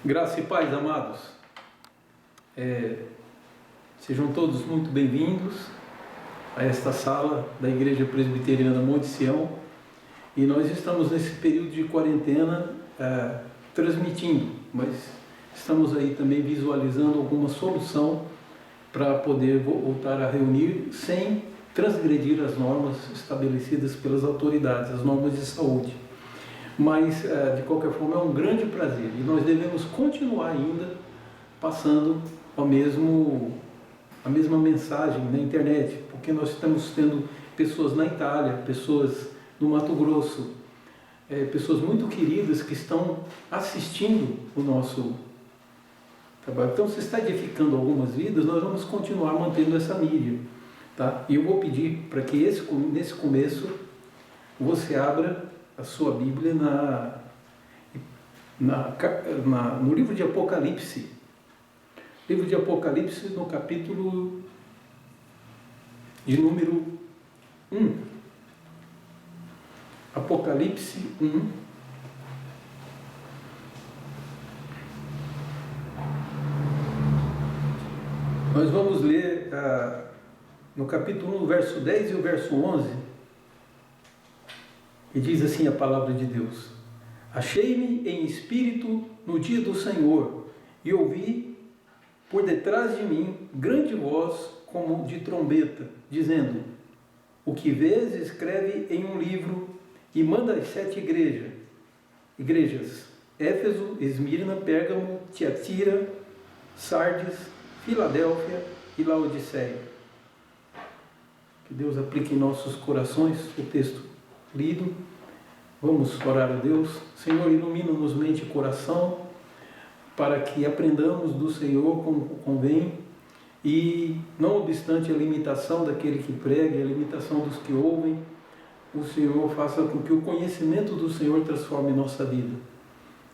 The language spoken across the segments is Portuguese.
Graça e paz, amados. Sejam todos muito bem-vindos a esta sala da Igreja Presbiteriana Monte Sião. E nós estamos nesse período de quarentena transmitindo, mas estamos aí também visualizando alguma solução para poder voltar a reunir sem transgredir as normas estabelecidas pelas autoridades, as normas de saúde. Mas, de qualquer forma, é um grande prazer e nós devemos continuar ainda passando a mesma mensagem na internet, porque nós estamos tendo pessoas na Itália, pessoas no Mato Grosso, pessoas muito queridas que estão assistindo o nosso trabalho. Então, se está edificando algumas vidas, nós vamos continuar mantendo essa mídia. Tá? E eu vou pedir para que nesse começo você abra a sua Bíblia no livro de Apocalipse. Livro de Apocalipse, no capítulo de número 1. Apocalipse 1. Nós vamos ler no capítulo 1, o verso 10 e o verso 11. E diz assim a palavra de Deus: Achei-me em espírito no dia do Senhor, e ouvi por detrás de mim grande voz como de trombeta, dizendo: O que vês, escreve em um livro e manda às 7 igrejas: Éfeso, Esmirna, Pérgamo, Tiatira, Sardes, Filadélfia e Laodiceia. Que Deus aplique em nossos corações o texto lido. Vamos orar a Deus. Senhor, ilumina-nos mente e coração para que aprendamos do Senhor como convém e, não obstante a limitação daquele que prega e a limitação dos que ouvem, o Senhor faça com que o conhecimento do Senhor transforme nossa vida.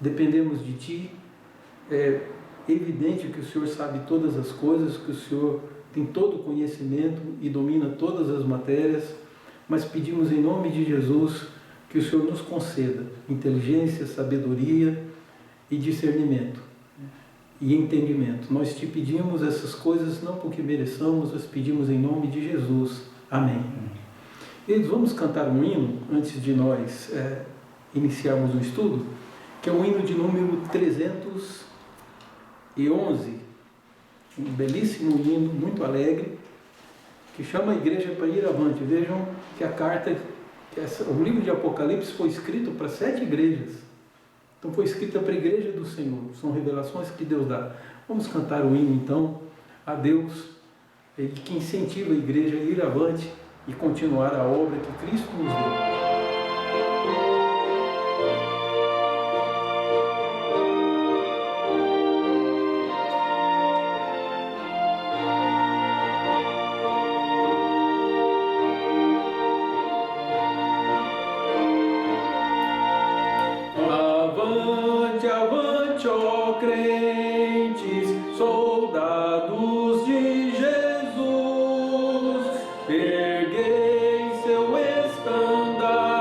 Dependemos de Ti. É evidente que o Senhor sabe todas as coisas, que o Senhor tem todo o conhecimento e domina todas as matérias, mas pedimos em nome de Jesus que o Senhor nos conceda inteligência, sabedoria e discernimento e entendimento. Nós te pedimos essas coisas não porque mereçamos, mas pedimos em nome de Jesus. Amém. Eles vamos cantar um hino antes de nós iniciarmos o estudo, que é o hino de número 311, um belíssimo hino, muito alegre, que chama a igreja para ir avante. Vejam que o livro de Apocalipse foi escrito para 7 igrejas. Então foi escrita para a igreja do Senhor. São revelações que Deus dá. Vamos cantar o hino então a Deus, Ele que incentiva a igreja a ir avante e continuar a obra que Cristo nos deu. Crentes, soldados de Jesus, erguei seu estandarte.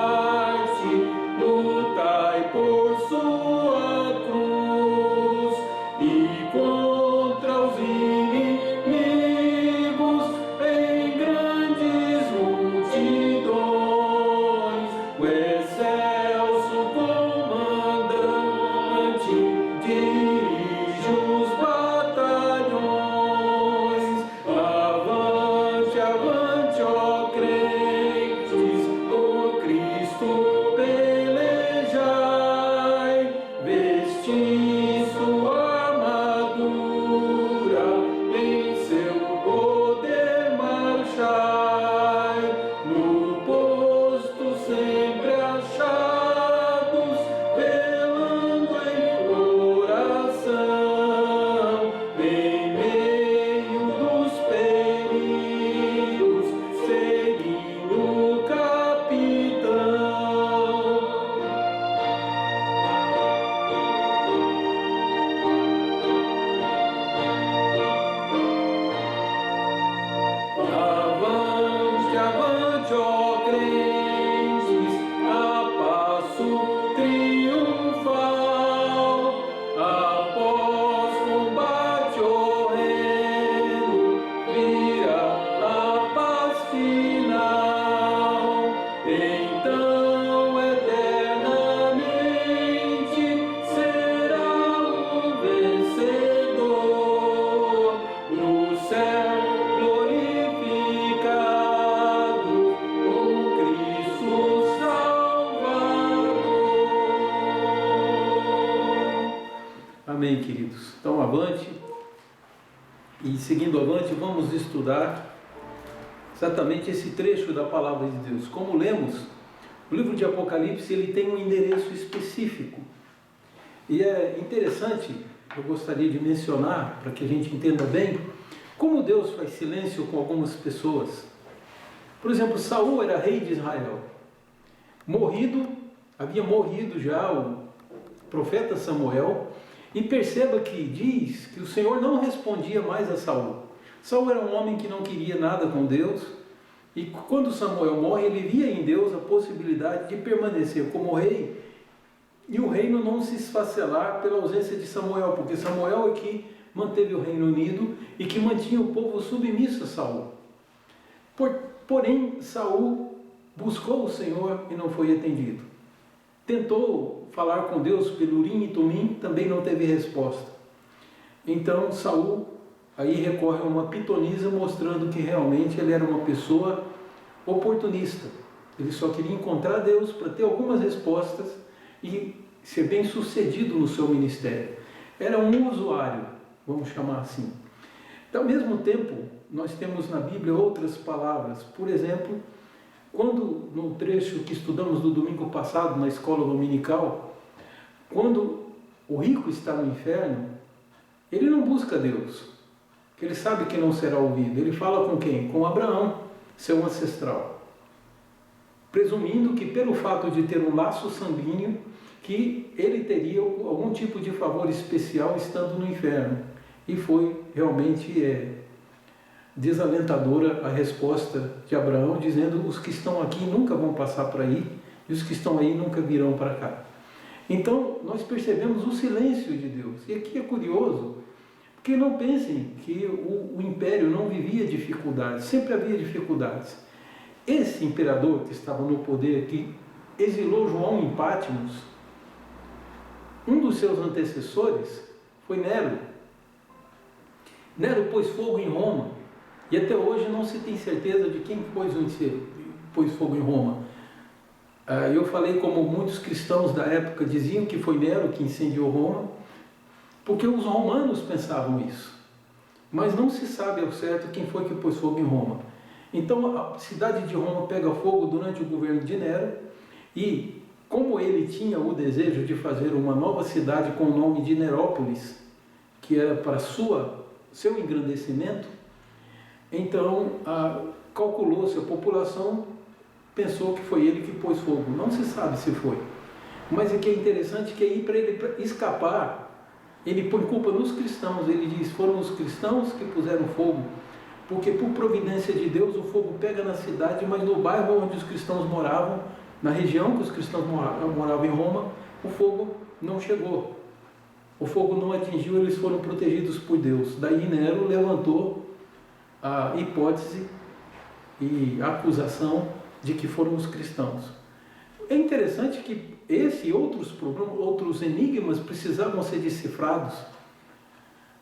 Amém, queridos? Então, avante. E seguindo avante, vamos estudar exatamente esse trecho da Palavra de Deus. Como lemos, o livro de Apocalipse ele tem um endereço específico. E é interessante, eu gostaria de mencionar, para que a gente entenda bem, como Deus faz silêncio com algumas pessoas. Por exemplo, Saul era rei de Israel. Havia morrido já o profeta Samuel. E perceba que diz que o Senhor não respondia mais a Saul. Saul era um homem que não queria nada com Deus. E quando Samuel morre, ele via em Deus a possibilidade de permanecer como rei. E o reino não se esfacelar pela ausência de Samuel, porque Samuel é que manteve o reino unido e que mantinha o povo submisso a Saul. Porém, Saul buscou o Senhor e não foi atendido. Tentou falar com Deus pelo Urim e Tumim, também não teve resposta. Então Saul aí recorre a uma pitonisa, mostrando que realmente ele era uma pessoa oportunista. Ele só queria encontrar Deus para ter algumas respostas e ser bem sucedido no seu ministério. Era um usuário, vamos chamar assim. Ao mesmo tempo, nós temos na Bíblia outras palavras. Por exemplo, quando no trecho que estudamos no domingo passado na escola dominical, quando o rico está no inferno, ele não busca Deus, porque ele sabe que não será ouvido. Ele fala com quem? Com Abraão, seu ancestral, presumindo que pelo fato de ter um laço sanguíneo, que ele teria algum tipo de favor especial estando no inferno. E foi realmente desalentadora a resposta de Abraão, dizendo: os que estão aqui nunca vão passar para aí, e os que estão aí nunca virão para cá. Então, nós percebemos o silêncio de Deus. E aqui é curioso, porque não pensem que o império não vivia dificuldades, sempre havia dificuldades. Esse imperador que estava no poder, que exilou João em Patmos, um dos seus antecessores foi Nero. Nero pôs fogo em Roma. E até hoje não se tem certeza de quem pôs fogo em Roma. Eu falei como muitos cristãos da época diziam que foi Nero que incendiou Roma, porque os romanos pensavam isso. Mas não se sabe ao certo quem foi que pôs fogo em Roma. Então a cidade de Roma pega fogo durante o governo de Nero, e como ele tinha o desejo de fazer uma nova cidade com o nome de Nerópolis, que era para seu engrandecimento, então calculou-se a população, pensou que foi ele que pôs fogo. Não se sabe se foi. Mas o que é interessante é que aí, para ele escapar, ele põe culpa nos cristãos. Ele diz: foram os cristãos que puseram fogo, porque por providência de Deus o fogo pega na cidade, mas no bairro onde os cristãos moravam, na região que os cristãos moravam em Roma, o fogo não chegou. O fogo não atingiu, eles foram protegidos por Deus. Daí Nero levantou a hipótese e a acusação de que foram os cristãos. É interessante que esse e outros enigmas precisavam ser decifrados.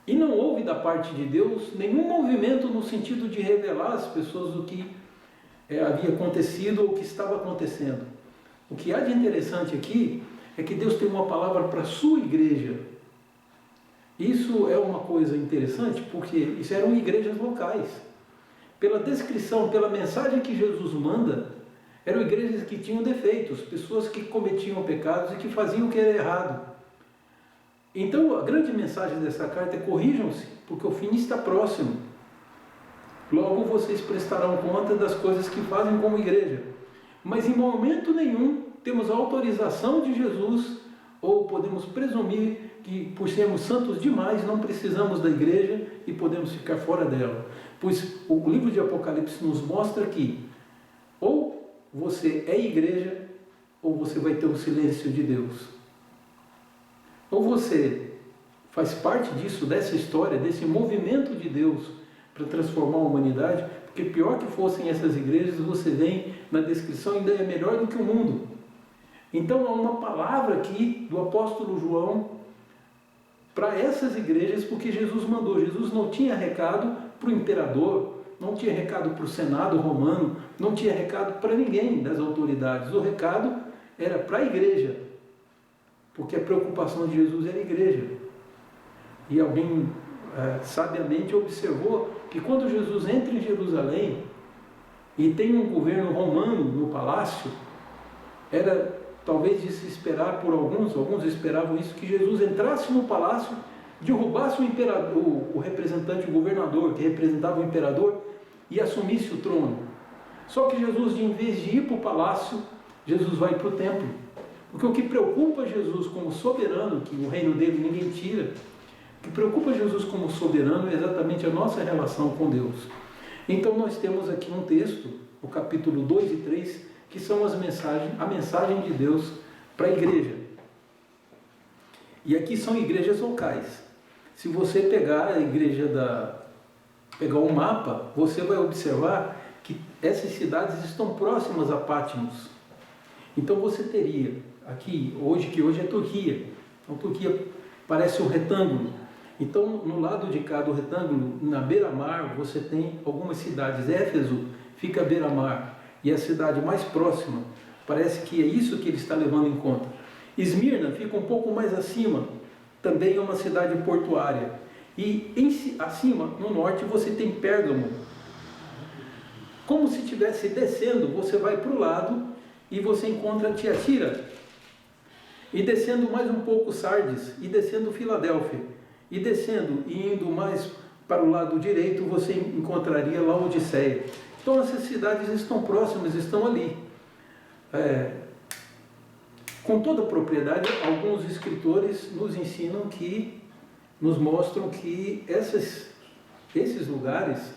E não houve da parte de Deus nenhum movimento no sentido de revelar às pessoas o que havia acontecido ou o que estava acontecendo. O que há de interessante aqui é que Deus tem uma palavra para a sua igreja. Isso é uma coisa interessante, porque isso eram igrejas locais. Pela descrição, pela mensagem que Jesus manda, eram igrejas que tinham defeitos, pessoas que cometiam pecados e que faziam o que era errado. Então, a grande mensagem dessa carta é: corrijam-se, porque o fim está próximo. Logo vocês prestarão conta das coisas que fazem como igreja. Mas em momento nenhum temos a autorização de Jesus, ou podemos presumir que, por sermos santos demais, não precisamos da igreja e podemos ficar fora dela. Pois o livro de Apocalipse nos mostra que ou você é igreja, ou você vai ter o silêncio de Deus. Ou você faz parte disso, dessa história, desse movimento de Deus para transformar a humanidade, porque pior que fossem essas igrejas, você vem na descrição, ainda é melhor do que o mundo. Então há uma palavra aqui do apóstolo João para essas igrejas, porque Jesus mandou. Jesus não tinha recado para o imperador, não tinha recado para o Senado romano, não tinha recado para ninguém das autoridades. O recado era para a igreja, porque a preocupação de Jesus era a igreja. E alguém sabiamente observou que quando Jesus entra em Jerusalém e tem um governo romano no palácio, era talvez de se esperar por alguns esperavam isso, que Jesus entrasse no palácio, derrubasse o imperador, o representante, o governador, que representava o imperador, e assumisse o trono. Só que Jesus, em vez de ir para o palácio, Jesus vai para o templo. Porque o que preocupa Jesus como soberano, que o reino dele ninguém tira, o que preocupa Jesus como soberano é exatamente a nossa relação com Deus. Então nós temos aqui um texto, o capítulo 2 e 3, que são a mensagem de Deus para a igreja. E aqui são igrejas locais. Se você pegar a igreja pegar um mapa, você vai observar que essas cidades estão próximas a Patmos. Então você teria aqui, que hoje é Turquia. Então Turquia parece um retângulo. Então no lado de cá do retângulo, na beira-mar, você tem algumas cidades. Éfeso fica à beira-mar. E a cidade mais próxima, parece que é isso que ele está levando em conta. Esmirna fica um pouco mais acima, também é uma cidade portuária. E acima, no norte, você tem Pérgamo. Como se estivesse descendo, você vai para o lado e você encontra Tiatira. E descendo mais um pouco Sardes, e descendo Filadélfia. E descendo e indo mais para o lado direito, você encontraria Laodiceia. Então essas cidades estão próximas, estão ali. Com toda a propriedade, alguns escritores nos ensinam nos mostram que esses lugares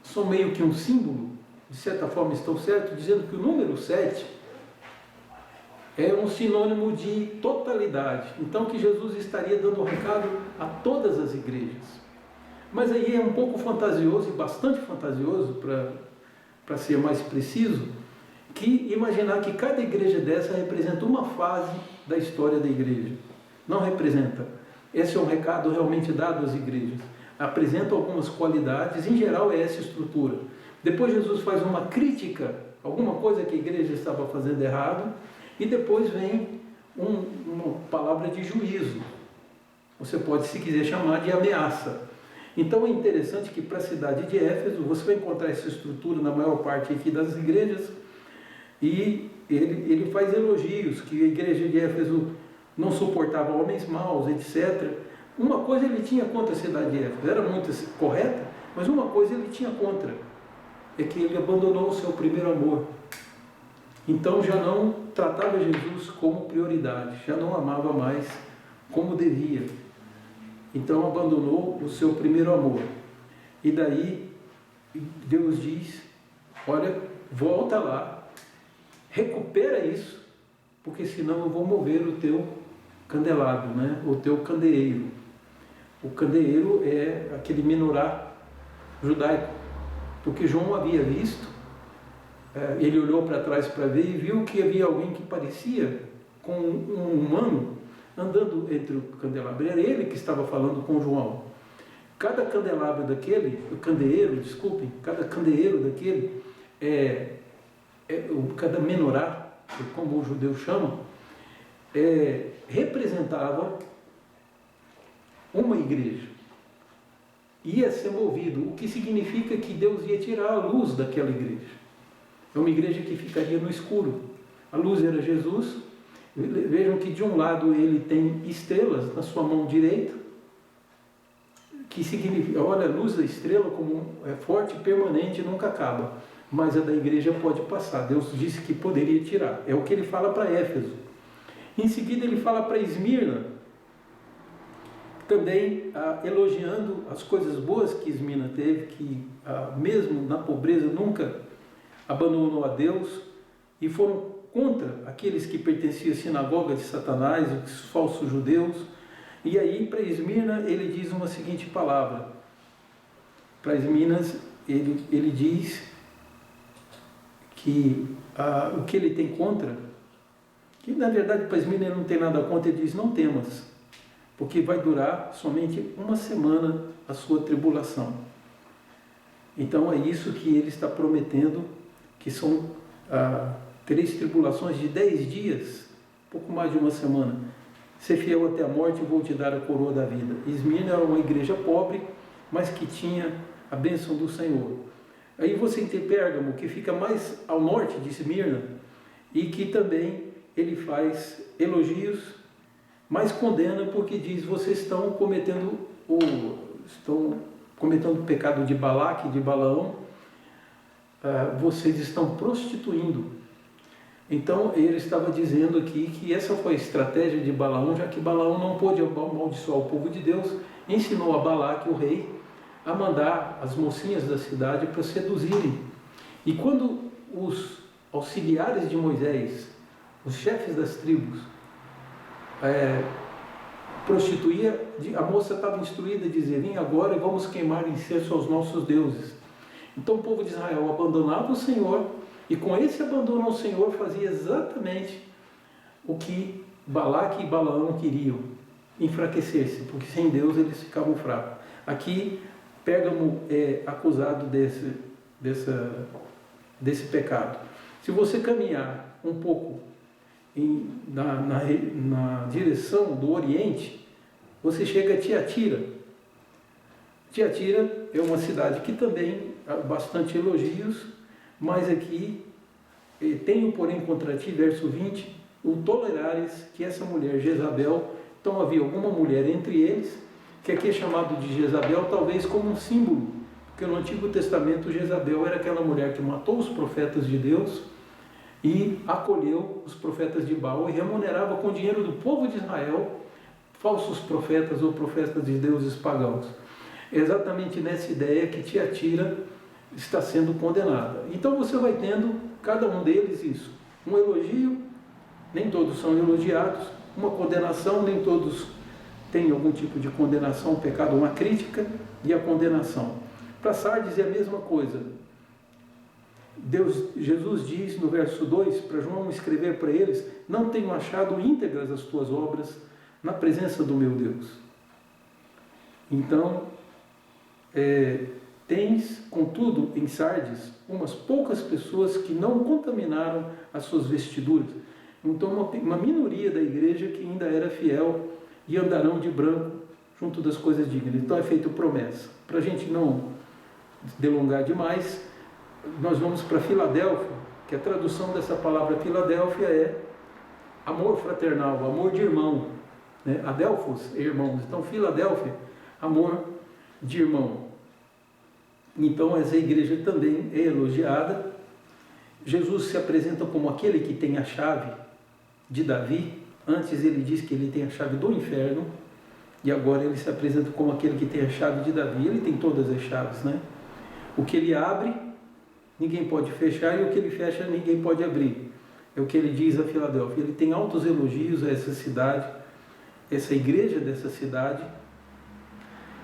são meio que um símbolo, de certa forma estão certos, dizendo que o número 7 é um sinônimo de totalidade. Então que Jesus estaria dando um recado a todas as igrejas. Mas aí é um pouco fantasioso, e bastante fantasioso, para ser mais preciso, que imaginar que cada igreja dessa representa uma fase da história da igreja. Não representa. Esse é um recado realmente dado às igrejas. Apresenta algumas qualidades, em geral é essa estrutura. Depois Jesus faz uma crítica, alguma coisa que a igreja estava fazendo errado, e depois vem uma palavra de juízo. Você pode, se quiser, chamar de ameaça. Então é interessante que para a cidade de Éfeso, você vai encontrar essa estrutura na maior parte aqui das igrejas, e ele faz elogios, que a igreja de Éfeso não suportava homens maus, etc. Uma coisa ele tinha contra a cidade de Éfeso, era muito correta, mas uma coisa ele tinha contra, é que ele abandonou o seu primeiro amor. Então já não tratava Jesus como prioridade, já não amava mais como devia. Então abandonou o seu primeiro amor. E daí Deus diz, olha, volta lá, recupera isso, porque senão eu vou mover o teu candelabro, né? O teu candeeiro. O candeeiro é aquele menorá judaico, porque João havia visto, ele olhou para trás para ver e viu que havia alguém que parecia com um humano andando entre o candelabro. Era ele que estava falando com João. Cada candelabro daquele, cada candeeiro daquele, cada menorá, como os judeus chamam, representava uma igreja. Ia ser movido, o que significa que Deus ia tirar a luz daquela igreja. É uma igreja que ficaria no escuro. A luz era Jesus. Vejam que de um lado ele tem estrelas na sua mão direita, que significa, olha, a luz da estrela como é forte e permanente, nunca acaba, mas a da igreja pode passar. Deus disse que poderia tirar. É o que ele fala para Éfeso. Em seguida ele fala para Esmirna, também elogiando as coisas boas que Esmirna teve, que mesmo na pobreza nunca abandonou a Deus, e foram contra aqueles que pertenciam à sinagoga de Satanás, os falsos judeus. E aí para Esmirna ele diz uma seguinte palavra. Para Esmirna ele diz que o que ele tem contra, que na verdade para Esmirna ele não tem nada contra, ele diz, não temas, porque vai durar somente uma semana a sua tribulação. Então é isso que ele está prometendo, que são 3 tribulações de 10 dias, pouco mais de uma semana. ser fiel até a morte e vou te dar a coroa da vida. Esmirna era uma igreja pobre, mas que tinha a bênção do Senhor. Aí você tem Pérgamo, que fica mais ao norte de Esmirna, e que também ele faz elogios, mas condena porque diz: vocês estão cometendo o pecado de Balaque e de Balaão, vocês estão prostituindo. Então ele estava dizendo aqui que essa foi a estratégia de Balaão, já que Balaão não pôde amaldiçoar o povo de Deus, ensinou a Balaque, o rei, a mandar as mocinhas da cidade para seduzirem. E quando os auxiliares de Moisés, os chefes das tribos, prostituía, a moça estava instruída a dizer: vem agora e vamos queimar incenso aos nossos deuses. Então o povo de Israel abandonava o Senhor, e com esse abandono ao Senhor fazia exatamente o que Balaque e Balaão queriam: enfraquecer-se, porque sem Deus eles ficavam fracos. Aqui Pérgamo é acusado desse pecado. Se você caminhar um pouco na direção do Oriente, você chega a Tiatira. Tiatira é uma cidade que também há bastante elogios, mas aqui tenho, porém, contra ti, verso 20, o tolerares que essa mulher Jezabel. Então havia alguma mulher entre eles, que aqui é chamado de Jezabel, talvez como um símbolo, porque no Antigo Testamento Jezabel era aquela mulher que matou os profetas de Deus e acolheu os profetas de Baal e remunerava com dinheiro do povo de Israel falsos profetas ou profetas de deuses pagãos. É exatamente nessa ideia que Tiatira está sendo condenada. Então você vai tendo, cada um deles, isso: um elogio, nem todos são elogiados; uma condenação, nem todos têm algum tipo de condenação, pecado, uma crítica, e a condenação. Para Sardes é a mesma coisa. Jesus diz no verso 2 para João escrever para eles: não tenho achado íntegras as tuas obras na presença do meu Deus. Então, tens, contudo, em Sardes, umas poucas pessoas que não contaminaram as suas vestiduras. Então, uma minoria da igreja que ainda era fiel e andarão de branco junto das coisas dignas. Então é feito promessa. Para a gente não delongar demais, nós vamos para Filadélfia, que a tradução dessa palavra Filadélfia é amor fraternal, amor de irmão, né? Adelphos, irmãos. Então Filadélfia, amor de irmão. Então essa igreja também é elogiada. Jesus se apresenta como aquele que tem a chave de Davi. Antes ele diz que ele tem a chave do inferno, e agora ele se apresenta como aquele que tem a chave de Davi. Ele tem todas as chaves, né? O que ele abre, ninguém pode fechar, e o que ele fecha, ninguém pode abrir. É o que ele diz a Filadélfia. Ele tem altos elogios a essa cidade, essa igreja dessa cidade,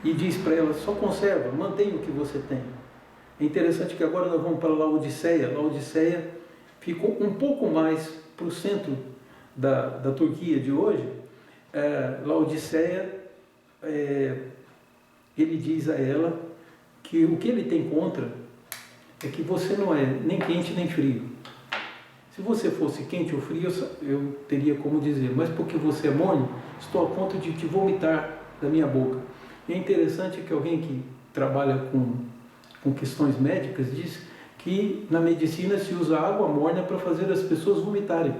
e diz para ela: só conserva, mantenha o que você tem. É interessante que agora nós vamos para Laodiceia. Laodiceia ficou um pouco mais para o centro da Turquia de hoje. Laodiceia, ele diz a ela que o que ele tem contra é que você não é nem quente nem frio. Se você fosse quente ou frio, eu teria como dizer: mas porque você é morno, estou a ponto de te vomitar da minha boca. E é interessante que alguém que trabalha com questões médicas diz que na medicina se usa água morna para fazer as pessoas vomitarem.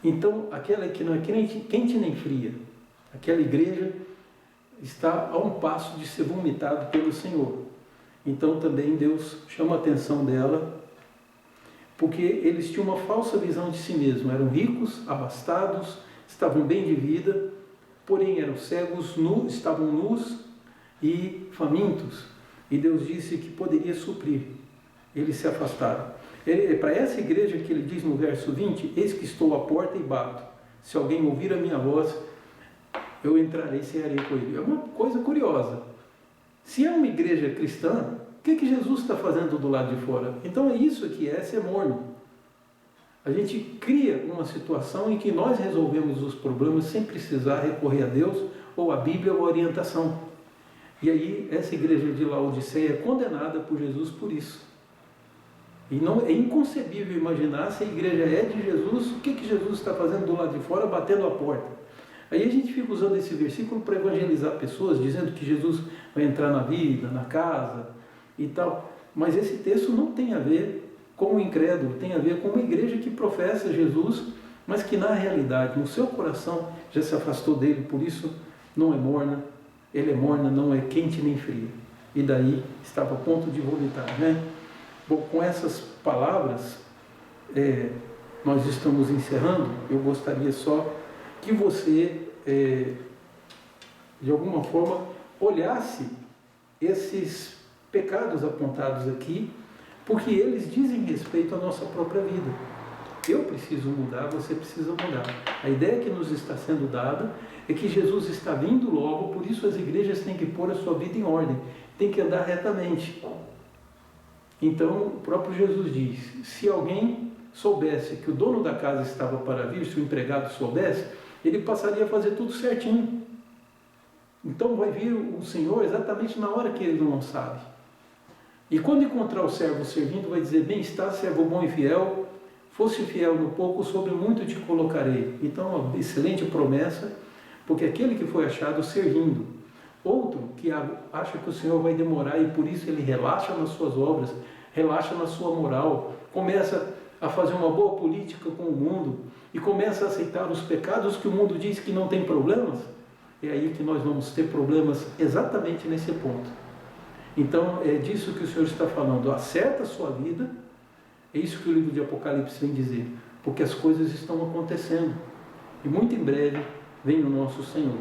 Então, aquela que não é quente nem fria, aquela igreja está a um passo de ser vomitado pelo Senhor. Então também Deus chama a atenção dela, porque eles tinham uma falsa visão de si mesmos. Eram ricos, abastados, estavam bem de vida, porém eram cegos, estavam nus e famintos. E Deus disse que poderia suprir. Eles se afastaram. Para essa igreja que ele diz no verso 20: eis que estou à porta e bato. Se alguém ouvir a minha voz, eu entrarei e cearei com ele. É uma coisa curiosa. Se é uma igreja cristã, o que Jesus está fazendo do lado de fora? Então é isso que é ser morno. A gente cria uma situação em que nós resolvemos os problemas sem precisar recorrer a Deus ou a Bíblia ou a orientação. E aí essa igreja de Laodiceia é condenada por Jesus por isso. E não é inconcebível imaginar, se a igreja é de Jesus, o que Jesus está fazendo do lado de fora, batendo a porta. Aí a gente fica usando esse versículo para evangelizar pessoas, dizendo que Jesus vai entrar na vida, na casa e tal. Mas esse texto não tem a ver com o incrédulo, tem a ver com uma igreja que professa Jesus, mas que na realidade, no seu coração, já se afastou dele, por isso não é morna, ele é morna, não é quente nem fria. E daí estava a ponto de vomitar, né? Bom, com essas palavras, nós estamos encerrando. Eu gostaria só que você, de alguma forma, olhasse esses pecados apontados aqui, porque eles dizem respeito à nossa própria vida. Eu preciso mudar, você precisa mudar. A ideia que nos está sendo dada é que Jesus está vindo logo, por isso as igrejas têm que pôr a sua vida em ordem, têm que andar retamente. Então, o próprio Jesus diz, se alguém soubesse que o dono da casa estava para vir, se o empregado soubesse, ele passaria a fazer tudo certinho. Então vai vir o Senhor exatamente na hora que ele não sabe. E quando encontrar o servo servindo, vai dizer, bem está, servo bom e fiel, fosse fiel no pouco, sobre muito te colocarei. Então, uma excelente promessa, porque aquele que foi achado servindo. Outro que acha que o Senhor vai demorar e por isso ele relaxa nas suas obras, relaxa na sua moral, começa a fazer uma boa política com o mundo e começa a aceitar os pecados que o mundo diz que não tem problemas, é aí que nós vamos ter problemas exatamente nesse ponto. Então, é disso que o Senhor está falando. Acerta a sua vida, é isso que o livro de Apocalipse vem dizer, porque as coisas estão acontecendo. E muito em breve vem o nosso Senhor.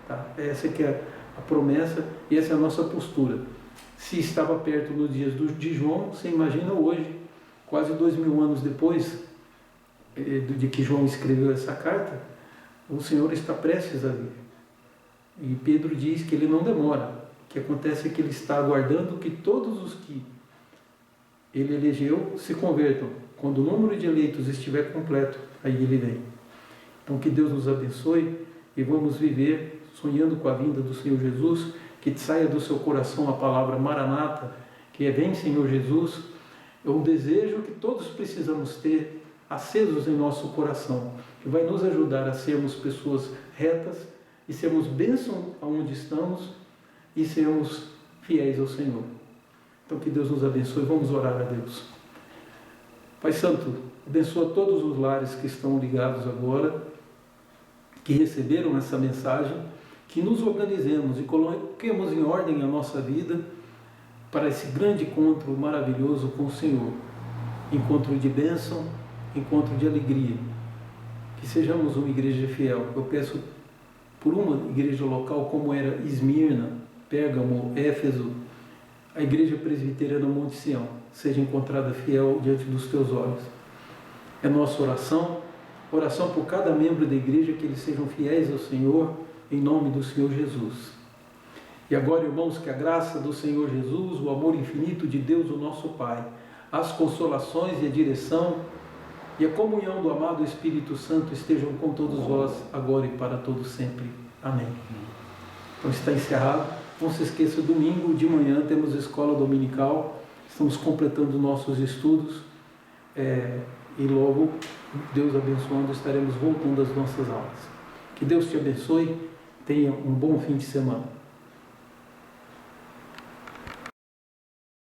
Tá? Essa que é a promessa e essa é a nossa postura. Se estava perto nos dias de João, você imagina hoje, quase 2000 anos depois de que João escreveu essa carta, o Senhor está prestes a vir. E Pedro diz que ele não demora. O que acontece é que ele está aguardando que todos os que ele elegeu se convertam. Quando o número de eleitos estiver completo, aí ele vem. Então que Deus nos abençoe e vamos viver sonhando com a vinda do Senhor Jesus, que saia do seu coração a palavra Maranata, que é vem Senhor Jesus. É um desejo que todos precisamos ter acesos em nosso coração, que vai nos ajudar a sermos pessoas retas e sermos bênção aonde estamos e sermos fiéis ao Senhor. Então que Deus nos abençoe. Vamos orar a Deus. Pai Santo, abençoa todos os lares que estão ligados agora, que receberam essa mensagem, que nos organizemos e coloquemos em ordem a nossa vida para esse grande encontro maravilhoso com o Senhor. Encontro de bênção, encontro de alegria. Que sejamos uma igreja fiel. Eu peço por uma igreja local como era Esmirna, Pérgamo, Éfeso, a igreja presbiteriana Monte Sião, seja encontrada fiel diante dos teus olhos. É nossa oração por cada membro da igreja, que eles sejam fiéis ao Senhor, em nome do Senhor Jesus. E agora, irmãos, que a graça do Senhor Jesus, o amor infinito de Deus, o nosso Pai, as consolações e a direção e a comunhão do amado Espírito Santo estejam com todos vós, agora e para todos sempre. Amém. Então está encerrado. Não se esqueça, domingo de manhã temos escola dominical, estamos completando nossos estudos e logo, Deus abençoando, estaremos voltando às nossas aulas. Que Deus te abençoe, tenha um bom fim de semana.